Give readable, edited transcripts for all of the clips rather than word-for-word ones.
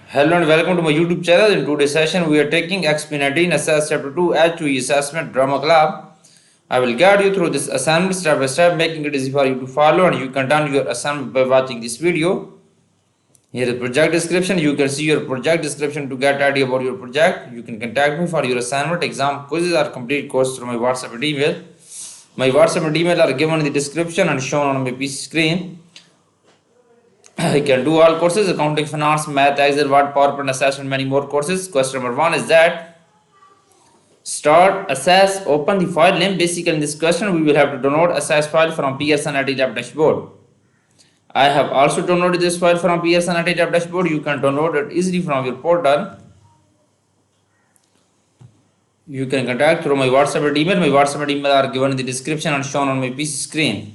Hello and welcome to my YouTube channel. In today's session, we are taking XP19 Assess Chapter 2 H2E Assessment Drama Club. I will guide you through this assignment step by step, making it easy for you to follow, and you can done your assignment by watching this video. Here is project description. You can see your project description to get idea about your project. You can contact me for your assignment, exam, quizzes, or complete course through my WhatsApp and email. My WhatsApp and email are given in the description and shown on my PC screen. I can do all courses: accounting, finance, math, Excel, Word, PowerPoint, assessment, many more courses. Question number 1 is that start, assess, open the file name. Basically, in this question, we will have to download assess file from Pearson IT Lab dashboard. I have also downloaded this file from Pearson IT Lab dashboard. You can download it easily from your portal. You can contact through my WhatsApp and email. My WhatsApp and email are given in the description and shown on my PC screen.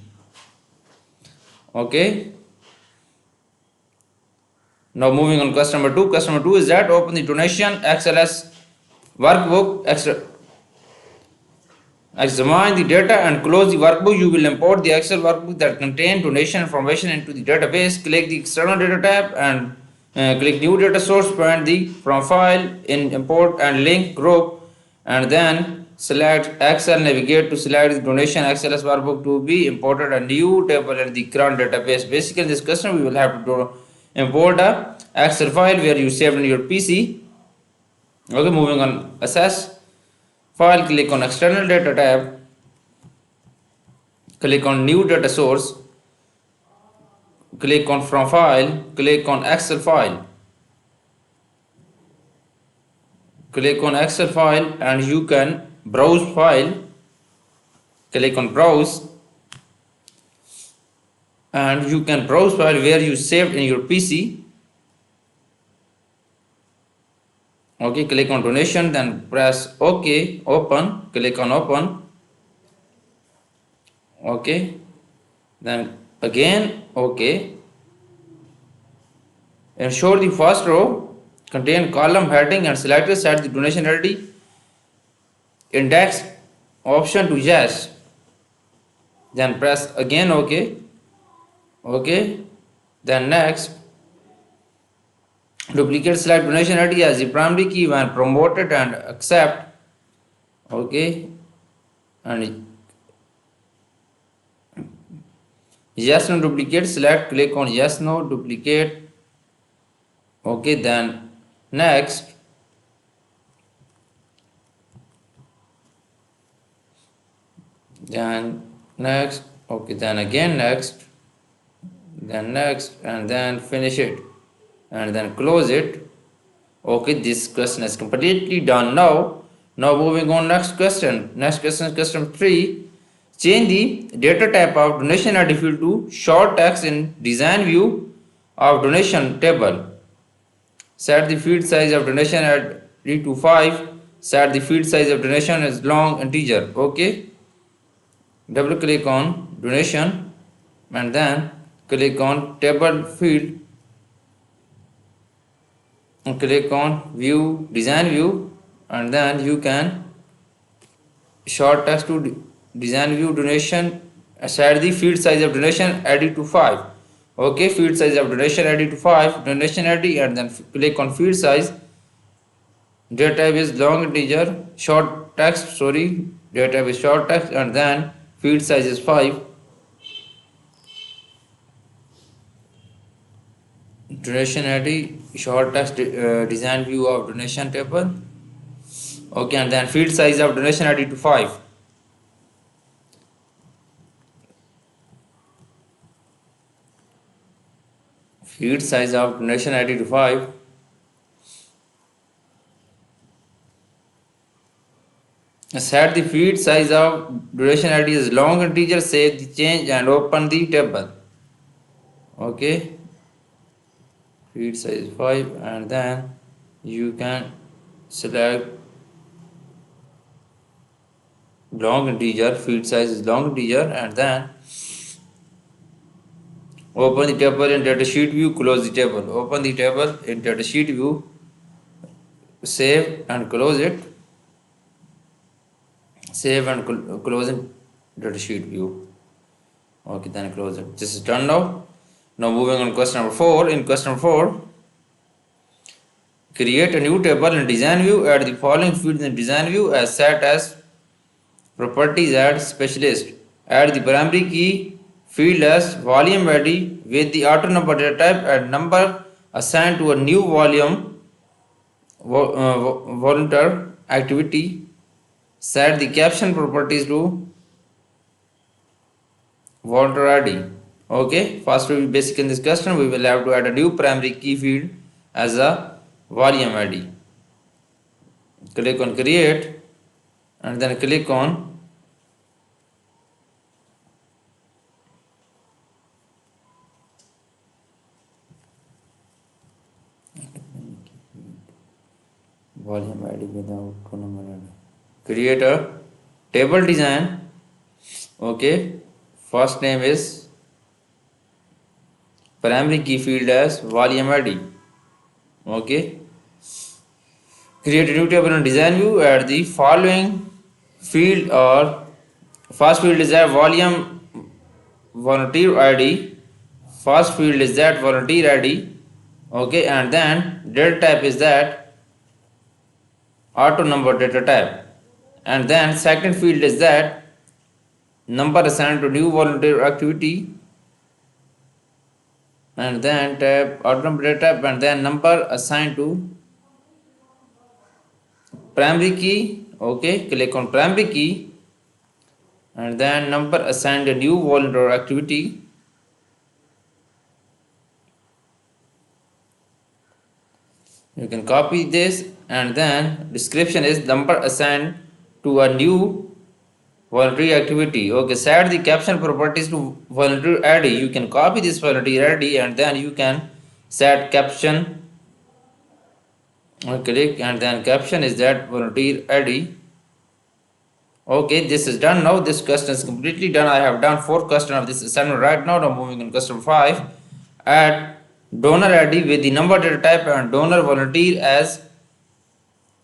Okay. Now moving on question number 2. Question number 2 is that open the donation XLS workbook, examine the data and close the workbook. You will import the Excel workbook that contains donation information into the database. Click the external data tab and click new data source, point the from file in import and link group, and then select Excel, navigate to select the donation XLS workbook to be imported a new table in the current database. Basically in this question we will have to import a Excel file where you saved in your PC. Okay, moving on, assess file, click on external data tab, click on new data source, click on from file, click on Excel file, click on Excel file, and you can browse file, click on browse, and you can browse file where you saved in your PC. Okay, click on donation, then press OK, open, click on open. Okay, then again OK. Ensure the first row contain column heading and selected, set the donation ready index option to yes, then press again OK. Okay, then next, duplicate select donation ID as the primary key when promoted and accept. Okay, and yes no duplicate select, click on yes no duplicate. Okay, then next, okay, then again next, then next, and then finish it, and then close it. Okay, this question is completely done. Now moving on, next question is question 3. Change the data type of donation ID field to short text in design view of donation table. Set the field size of donation ID to 5. Set the field size of donation as long integer. Okay, double click on donation and then click on table field and click on view, design view, and then you can short text to design view donation. Set the field size of donation ID to 5. Okay, field size of donation ID to 5, donation ID, and then click on field size. Data type is long integer, short text, data type is short text, and then field size is 5. Donation ID, short text, design view of donation table. Okay, and then field size of donation ID to 5. Field size of donation ID to 5. Set the field size of donation ID as long integer, save the change and open the table. Okay, field size 5, and then you can select long integer, field size is long integer, and then open the table in datasheet view, close the table. Open the table in datasheet view, save and close it. Save and close in datasheet view. Okay, then close it. This is done now. Now moving on question number 4. In question number 4, Create a new table in design view. Add the following fields in design view as set as properties. Add specialist. Add the primary key field as volume ID with the auto number data type and number assigned to a new volume volunteer activity. Set the caption properties to volunteer ID. Okay, first we will basic in this question we will have to add a new primary key field as a volume ID. Click on create and then click on volume ID without number ID. Create a table design. Okay, first name is primary key field as volume ID. Okay, create a new table in design view. Add the following field or first field is that volume volunteer ID. First field is that volunteer ID. Okay, and then data type is that auto number data type, and then second field is that number assigned to new volunteer activity, and then tab auto number data type, and then number assigned to primary key. Okay, click on primary key and then number assigned a new volunteer activity. You can copy this and then description is number assigned to a new voluntary activity. Okay, set the caption properties to volunteer ID. You can copy this volunteer ID and then you can set caption. Click and then caption is that volunteer ID. Okay, this is done now. This question is completely done. I have done 4 questions of this assignment right now. Now moving on question 5. Add donor ID with the number data type and donor volunteer as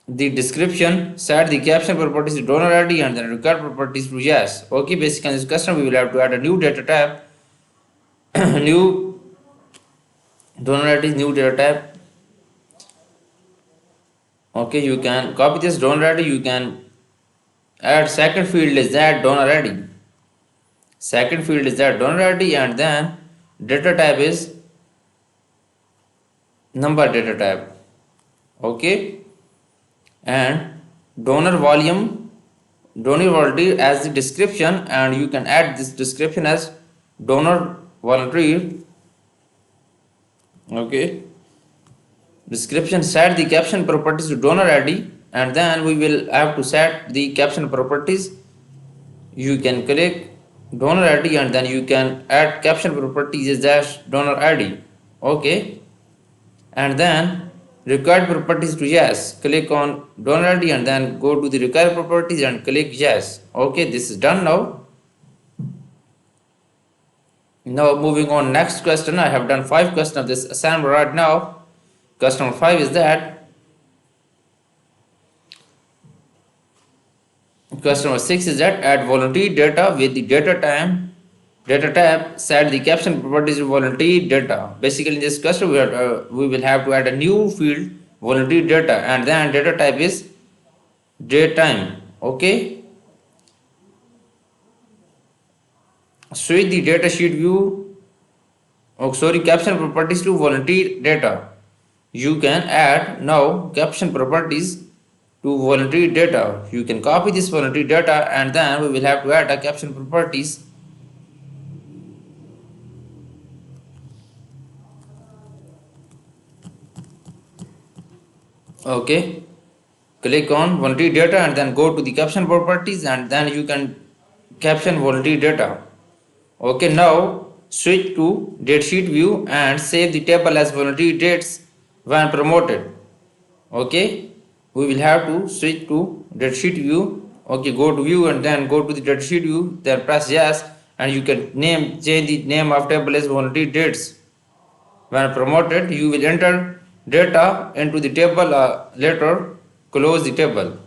the description. Set the caption properties to donor ID and then required properties to yes. Okay, basically in this question we will have to add a new data type, new donor ID, new data type. Okay, you can copy this donor ID. You can add second field is that donor ID. Second field is that donor ID and then data type is number data type. Okay, and donor volunteer as the description, and you can add this description as donor volunteer. Okay, description set the caption properties to donor ID and then we will have to set the caption properties. You can click donor ID and then you can add caption properties as dash donor ID. Okay, and then required properties to yes. Click on donor ID and then go to the required properties and click yes. Okay, this is done now. Now moving on next question. I have done 5 questions of this assignment right now. Question 5 is that question number 6 is that add volunteer data with the data type, set the caption properties of volunteer data. Basically in this question we will have to add a new field volunteer data and then data type is daytime. Okay, switch the data sheet view, caption properties to volunteer data. You can add now caption properties to volunteer data. You can copy this volunteer data and then we will have to add a caption properties. Okay, click on volunteer data and then go to the caption properties and then you can caption volunteer data. Okay, now switch to datasheet view and save the table as volunteer dates when promoted. Okay, we will have to switch to datasheet view. Okay, go to view and then go to the datasheet view, then press yes and you can change the name of table as volunteer dates. When promoted, you will enter data into the table later, close the table.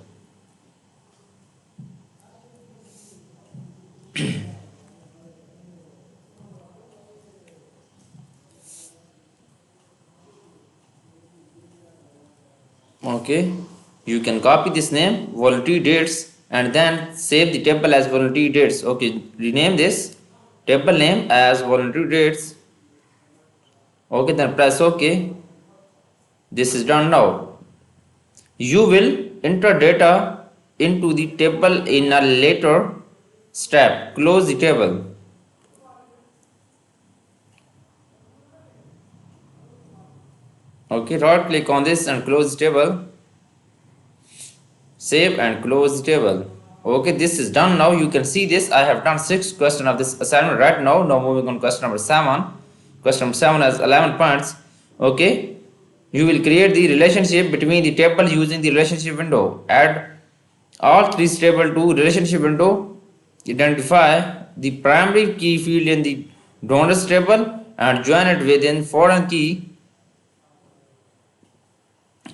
Okay, you can copy this name voluntary dates and then save the table as voluntary dates. Okay, rename this table name as voluntary dates. Okay, then press OK. This is done now. You will enter data into the table in a later step. Close the table. Okay, right click on this and close the table. Save and close the table. Okay, this is done now. You can see this. I have done 6 questions of this assignment right now. Now moving on question number 7. Question number 7 has 11 points. Okay, you will create the relationship between the table using the relationship window. Add all three tables to relationship window. Identify the primary key field in the donors table and join it within foreign key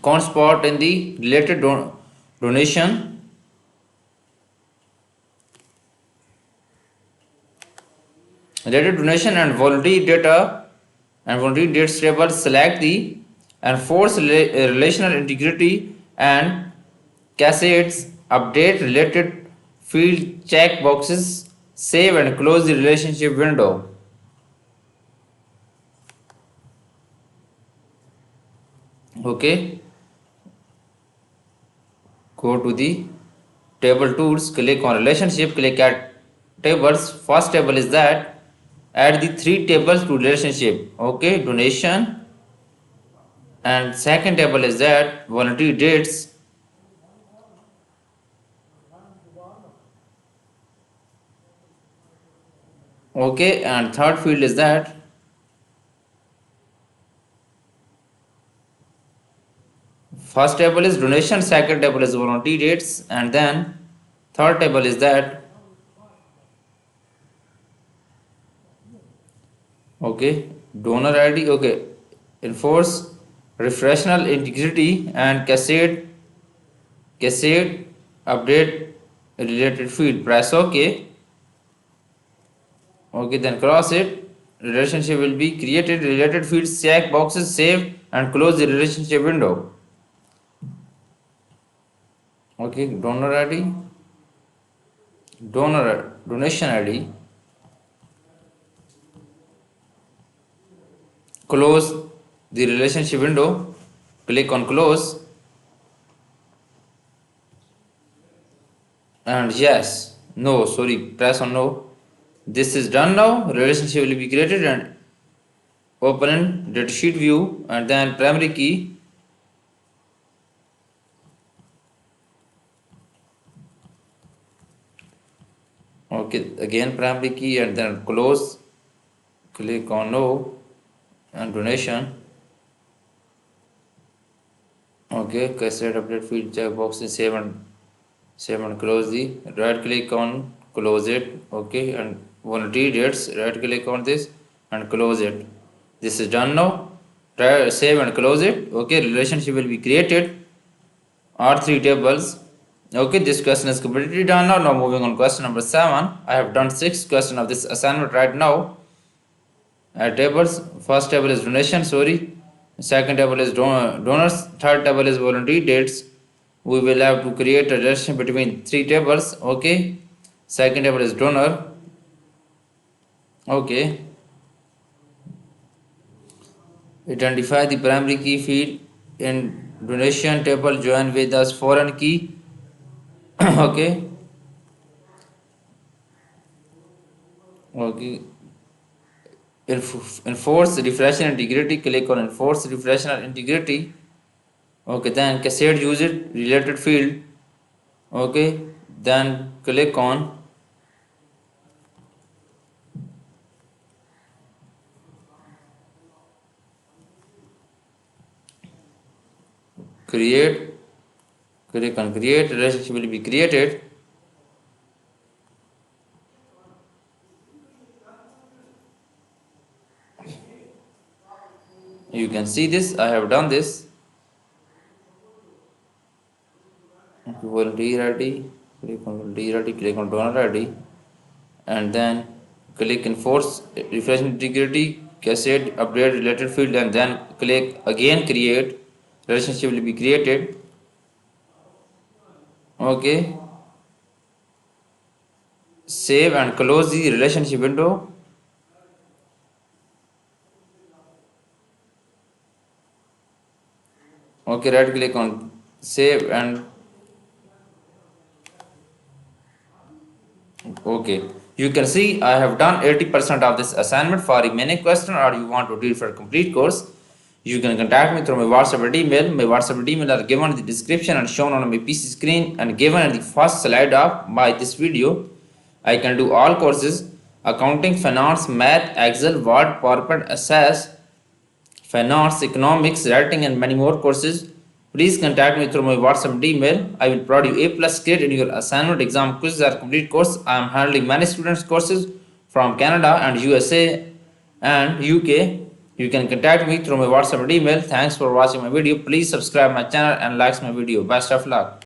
count spot in the related donation. Related donation and voluntary data and voluntary dates table. Select the enforce relational integrity and cascades. Update related field check boxes. Save and close the relationship window. Okay, go to the table tools, click on relationship, click at tables. First table is that add the 3 tables to relationship. Okay, donation, and second table is that voluntary dates. Okay, and third field is that first table is donation, second table is voluntary dates, and then third table is that okay donor ID. Okay, enforce refreshal integrity and cascade update related field. Press OK. Okay, then cross it. Relationship will be created. Related fields check boxes. Save and close the relationship window. Okay, donor ID, donation ID. Close the relationship window. Click on close. And yes, no, sorry, press on no. This is done now. Relationship will be created and open in datasheet view and then primary key. Okay, again primary key and then close. Click on no and donation. Okay, cassette update field checkbox is save and close the right click on close it. Okay, and voluntary dates right click on this and close it. This is done now. Try save and close it. Okay, relationship will be created. R3 tables. Okay, this question is completely done now. Now moving on question number 7. I have done 6 questions of this assignment right now. Tables. First table is donation. Sorry. Second table is donors. Third table is voluntary dates. We will have to create a relation between 3 tables. Okay. Second table is donor. Okay. Identify the primary key field in donation table. Join with us foreign key. Okay. Okay. Enforce refresher integrity. Click on enforce refresher integrity. Okay, then cassette use it related field. Okay, then click on create. Click on create. Relationship will be created. You can see this. I have done this. Volunteer ID. Click on volunteer ID. Click on donor ID, and then click enforce refresh integrity cassette update related field, and then click again create. relationship will be created. Okay, save and close the relationship window. Okay, right click on save and okay. You can see I have done 80% of this assignment. For remaining question or you want to do it for a complete course, you can contact me through my WhatsApp or email. My WhatsApp and email are given in the description and shown on my PC screen and given in the first slide of my this video. I can do all courses: accounting, finance, math, Excel, Word, PowerPoint, Access, finance, economics, writing, and many more courses. Please contact me through my WhatsApp and email. I will provide you A plus grade in your assignment, exam, quizzes, or complete course. I am handling many students' courses from Canada and USA and UK. You can contact me through my WhatsApp and email. Thanks for watching my video. Please subscribe my channel and like my video. Best of luck.